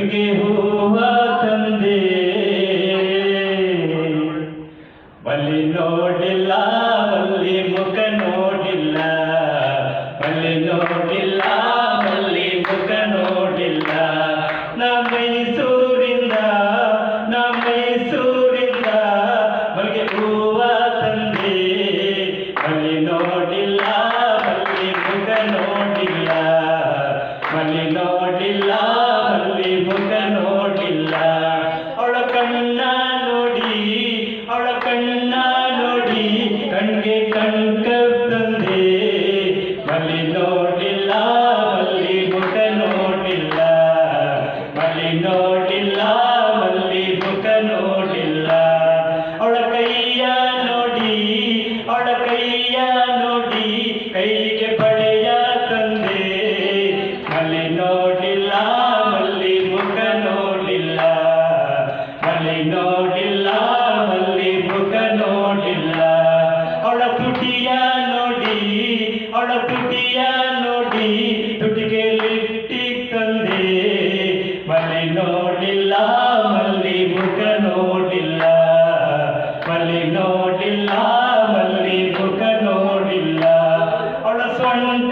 ತುಟಿಗೆ ಹೂವ ತಂದೆ ಬಲ್ಲಿ ನೋಡಿಲ್ಲ ಬಲ್ಲಿ ಮುಖ ನೋಡಿಲ್ಲ ಬಲ್ಲಿ ನೋಡಿಲ್ಲ ಬಲ್ಲಿ ಮುಖ ನೋಡಿಲ್ಲ ನಾ ಮೈಸೂರಿಂದ ಬಲ್ಗೆ ಹೂವ ತಂದೆ ಬಲ್ಲಿ ನೋಡಿಲ್ಲ ಬಲ್ಲಿ ಮುಖ ನೋಡಿಲ್ಲ ಬಲ್ಲಿ ನೋಡಿಲ್ಲ ಬಲ್ಲಿ ಮುಖ ನೋಡಿಲ್ಲ ಅವಳ ಕಣ್ಣ ನೋಡಿ ಕಣ್ಗೆ ಕಣ್ಕ ತಂದೆ ಬಲ್ಲಿ ನೋಡಿಲ್ಲ ಬಲ್ಲಿ ಮುಖ ನೋಡಿಲ್ಲ ಬಲ್ಲಿ ನೋಡಿಲ್ಲ ಬಲ್ಲಿ ಮುಖ ನೋಡಿಲ್ಲ ಅವಳ ಕೈಯ ನೋಡಿ ಕೈಗೆ ಬಳೆಯ ತಂದೆ ಬಲ್ಲಿ ನೋಡಿಲ್ಲ ಬಲ್ಲಿ ಮುಖ ನೋಡಿಲ್ಲ ಬಲ್ಲಿ ನೋಡಿಲ್ಲ ಬಲ್ಲಿ ಮುಖ ನೋಡಿಲ್ಲ ಅವಳ ತುಟಿಯ ನೋಡಿ ತುಟಿಗೆ ಲಿಪ್ಟಿಕ್ ತಂದೆ ಬಲ್ಲಿ ನೋಡಿಲ್ಲ ಬಲ್ಲಿ ಮುಖ ನೋಡಿಲ್ಲ ಬಲ್ಲಿ ನೋಡಿಲ್ಲ ಬಲ್ಲಿ ಮುಖ ನೋಡಿಲ್ಲ ಅವಳ ಸೊಂಟ